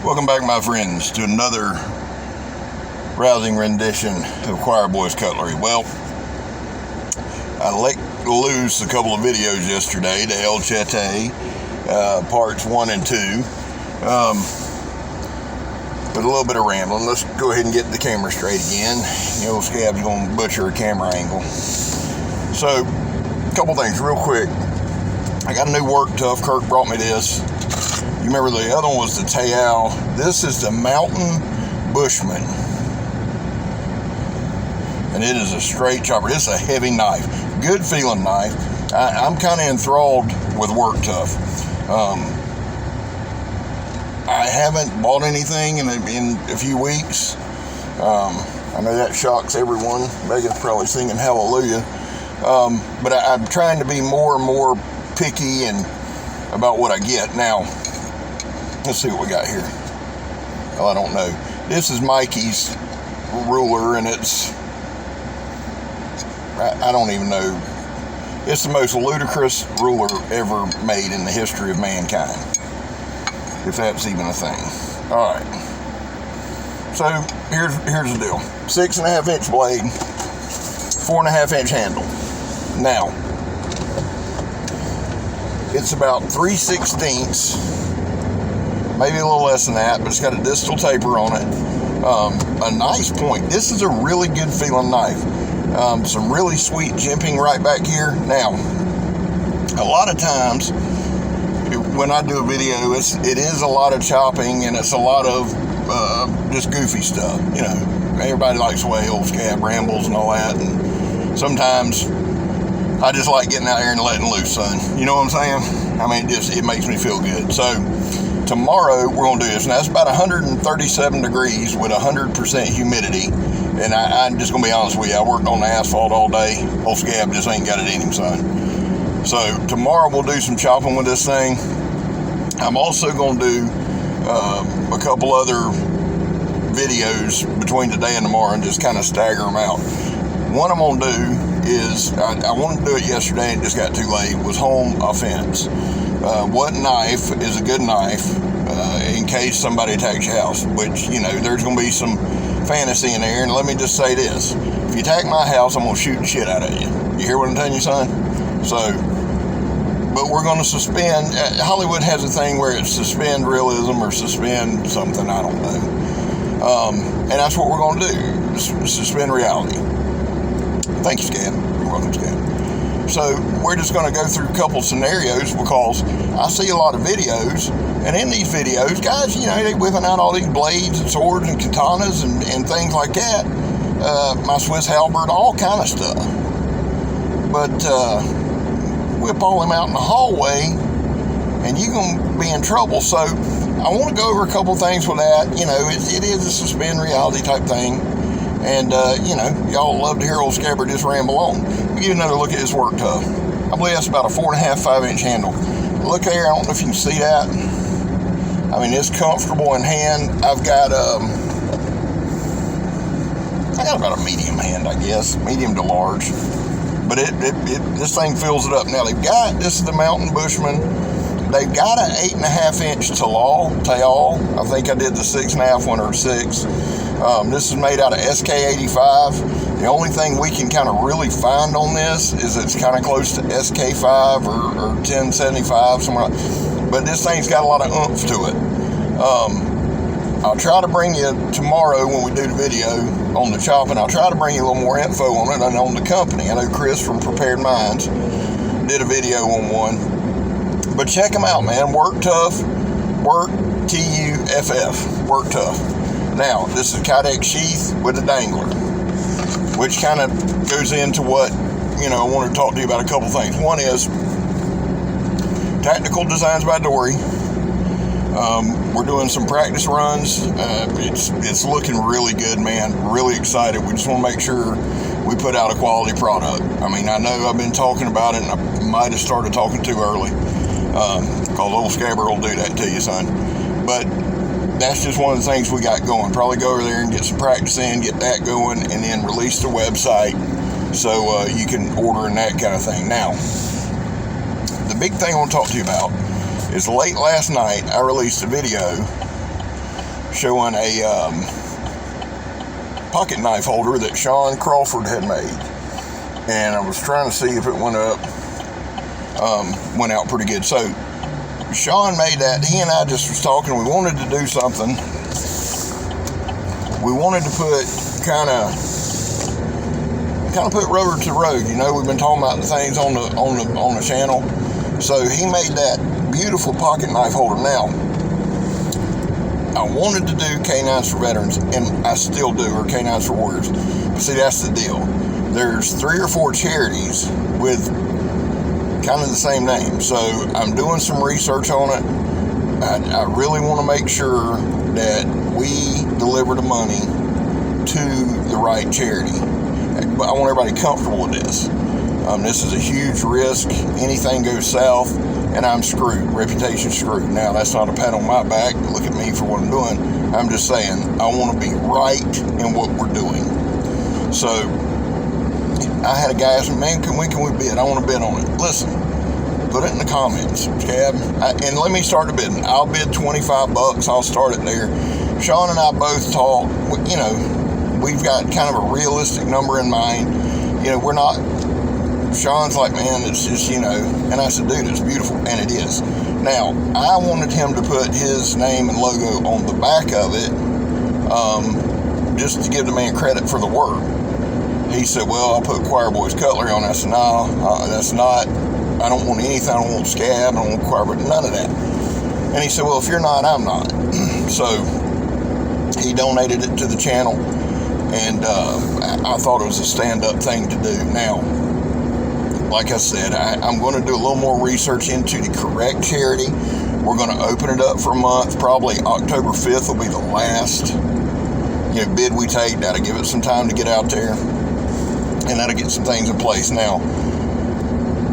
Welcome back, my friends, to another rousing rendition of Choir Boys Cutlery. Well, I let loose a couple of videos yesterday to El Chete, parts 1 and 2. With a little bit of rambling. Let's go ahead and get the camera straight again. The old scab's going to butcher a camera angle. So, a couple things real quick. I got a new work tuff. Kirk brought me this. You remember the other one was the Tayal. This is the Mountain Bushman. And it is a straight chopper. It's a heavy knife. Good feeling knife. I'm kind of enthralled with work tuff. I haven't bought anything in a few weeks. I know that shocks everyone. Megan's probably singing hallelujah. But I'm trying to be more and more picky and about what I get. Now, let's see what we got here. Well, I don't know. This is Mikey's ruler, and it's, I don't even know. It's the most ludicrous ruler ever made in the history of mankind, if that's even a thing. All right. So here's the deal. 6.5 inch blade, 4.5 inch handle. Now, it's about 3/16, maybe a little less than that, but it's got a distal taper on it. A nice point. This is a really good feeling knife. Some really sweet jimping right back here. Now, a lot of times when I do a video, it is a lot of chopping and it's a lot of just goofy stuff. You know, everybody likes the way old scab rambles and all that, and sometimes I just like getting out here and letting loose, son. You know what I'm saying? I mean, it makes me feel good. So tomorrow we're gonna do this, and that's about 137 degrees with 100% humidity. And I'm just gonna be honest with you, I worked on the asphalt all day. Old scab just ain't got it in him, son. So tomorrow we'll do some chopping with this thing. I'm also gonna do a couple other videos between today and tomorrow and just kind of stagger them out. One I'm gonna do is, I wanted to do it yesterday and it just got too late, was home offense. What knife is a good knife in case somebody attacks your house, which, you know, there's going to be some fantasy in there. And let me just say this. If you attack my house, I'm going to shoot the shit out of you. You hear what I'm telling you, son? So, but we're going to suspend. Hollywood has a thing where it's suspend realism or suspend something, I don't know. And that's what we're going to do, suspend reality. Thank you, Scab. You're welcome, Scab. So we're just going to go through a couple scenarios because I see a lot of videos, and in these videos, guys, you know, they're whipping out all these blades and swords and katanas and things like that. My Swiss halberd, all kind of stuff. But whip all them out in the hallway, and you're going to be in trouble. So I want to go over a couple things with that. You know, it is a suspend reality type thing. And, you know, y'all love to hear old Scabber just ramble on. We'll give you another look at this work tuff. I believe that's about a 4.5, 5 inch handle. Look there, I don't know if you can see that. I mean, it's comfortable in hand. I've got about a medium hand, I guess. Medium to large. But this thing fills it up. Now, this is the Mountain Bushman. They've got an 8.5 inch Tayal. I think I did the 6.5 one or 6. This is made out of SK85. The only thing we can kind of really find on this is it's kind of close to SK5 or 1075, somewhere like that. But this thing's got a lot of oomph to it. I'll try to bring you tomorrow when we do the video on the chopping. I'll try to bring you a little more info on it and on the company. I know Chris from Prepared Minds did a video on one. But check them out, man. Work tuff. Work Tuff. Work tuff. Now, this is Kydex sheath with a dangler, which kind of goes into what, you know, I want to talk to you about a couple things. One is Tactical Designs by Dory. We're doing some practice runs. It's looking really good, man. Really excited. We just want to make sure we put out a quality product. I mean, I know I've been talking about it, and I might have started talking too early, because old Scabber will do that to you, son. But that's just one of the things we got going. Probably go over there and get some practice in, get that going, and then release the website so you can order and that kind of thing. Now, the big thing I want to talk to you about is late last night I released a video showing a pocket knife holder that Sean Crawford had made, and I was trying to see if it went out pretty good. So Sean made that. He and I just was talking. We wanted to do something. We wanted to put kind of put rubber to the road. You know, we've been talking about the things on the channel. So he made that beautiful pocket knife holder. Now, I wanted to do Canines for Veterans, and I still do, or Canines for Warriors. But see, that's the deal. There's 3 or 4 charities with kind of the same name. So I'm doing some research on it. I really want to make sure that we deliver the money to the right charity. But I want everybody comfortable with this. This is a huge risk. Anything goes south, and I'm screwed. Reputation screwed. Now, that's not a pat on my back. Look at me for what I'm doing. I'm just saying, I want to be right in what we're doing. So, I had a guy ask me, man, can we bid? I want to bid on it. Listen, put it in the comments, Cab. And let me start the bidding. I'll bid $25. I'll start it there. Sean and I both talk, you know, we've got kind of a realistic number in mind. You know, we're not, Sean's like, man, it's just, you know, and I said, dude, it's beautiful, and it is. Now, I wanted him to put his name and logo on the back of it, just to give the man credit for the work. He said, well, I'll put Choir Boys Cutlery on. I said, no, that's not, I don't want anything, I don't want scab, I don't want Choir Boys, none of that. And he said, well, if you're not, I'm not. So, he donated it to the channel, and I thought it was a stand-up thing to do. Now, like I said, I'm going to do a little more research into the correct charity. We're going to open it up for a month. Probably October 5th will be the last, you know, bid we take. That'll give it some time to get out there, and that'll get some things in place. Now,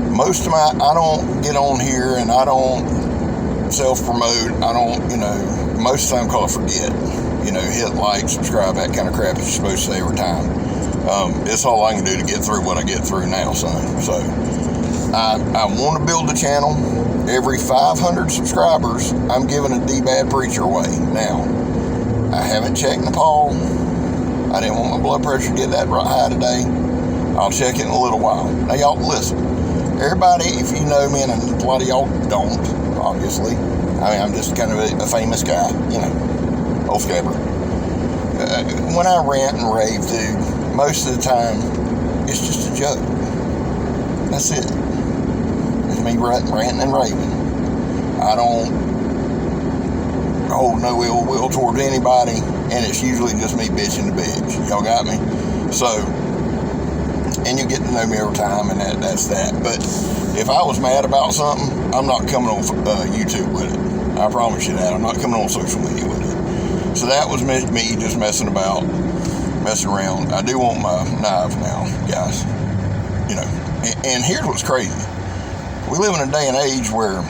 most of I don't get on here, and I don't self-promote. I don't, you know, most of the time call it forget. You know, hit like, subscribe, that kind of crap that you're supposed to say every time. It's all I can do to get through what I get through now, son. So, I want to build a channel. Every 500 subscribers, I'm giving a D-Bad Preacher away. Now, I haven't checked Nepal. I didn't want my blood pressure to get that high today. I'll check it in a little while. Now, y'all, listen. Everybody, if you know me, and a lot of y'all don't, obviously. I mean, I'm just kind of a famous guy, you know, old scabber. When I rant and rave, dude, most of the time, it's just a joke. That's it. It's me ranting and raving. I don't hold no ill will toward anybody, and it's usually just me bitching the bitch. Y'all got me? So, and you get to know me over time, and that's that. But if I was mad about something, I'm not coming on YouTube with it. I promise you that. I'm not coming on social media with it. So that was me just messing around. I do want my knife now, guys. You know, and here's what's crazy. We live in a day and age where,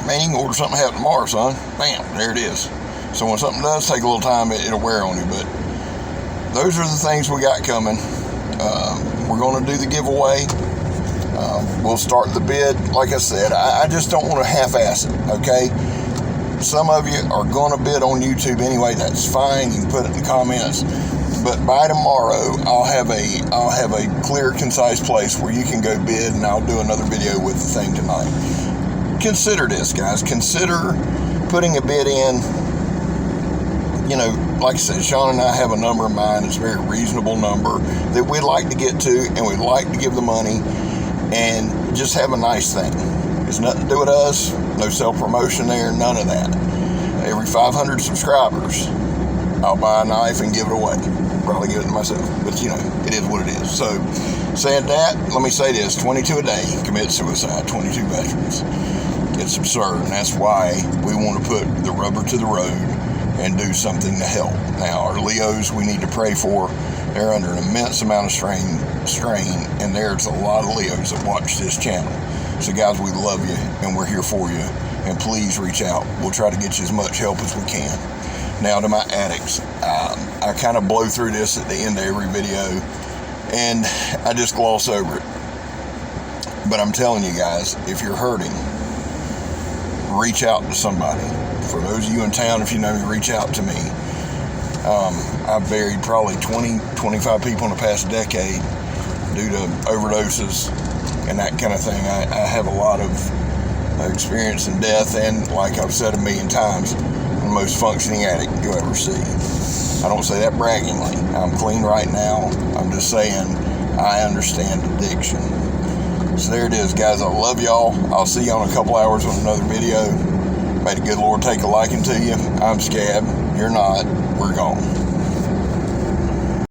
man, you can order something to have tomorrow, son. Bam, there it is. So when something does take a little time, it'll wear on you. But those are the things we got coming. We're going to do the giveaway. We'll start the bid. Like I said, I just don't want to half-ass it, okay? Some of you are going to bid on YouTube anyway. That's fine. You can put it in the comments. But by tomorrow, I'll have a clear, concise place where you can go bid, and I'll do another video with the thing tonight. Consider this, guys. Consider putting a bid in. You know, like I said, Sean and I have a number in mind. It's a very reasonable number that we'd like to get to, and we'd like to give the money and just have a nice thing. It's nothing to do with us. No self-promotion there. None of that. Every 500 subscribers, I'll buy a knife and give it away. Probably give it to myself. But, you know, it is what it is. So, saying that, let me say this. 22 a day commit suicide. 22 veterans. It's absurd. And that's why we want to put the rubber to the road and do something to help. Now, our Leos we need to pray for. They're under an immense amount of strain, and there's a lot of Leos that watch this channel. So, guys, we love you, and we're here for you. And please reach out. We'll try to get you as much help as we can. Now, to my addicts, I kind of blow through this at the end of every video, and I just gloss over it. But I'm telling you guys, if you're hurting, reach out to somebody. For those of you in town, if you know me, reach out to me. I've buried probably 20, 25 people in the past decade due to overdoses and that kind of thing. I have a lot of experience in death, and like I've said a million times, I'm the most functioning addict you'll ever see. I don't say that braggingly. I'm clean right now. I'm just saying I understand addiction. So there it is, guys. I love y'all. I'll see y'all in a couple hours with another video. May the good Lord take a liking to you. I'm Scab. You're not. We're gone.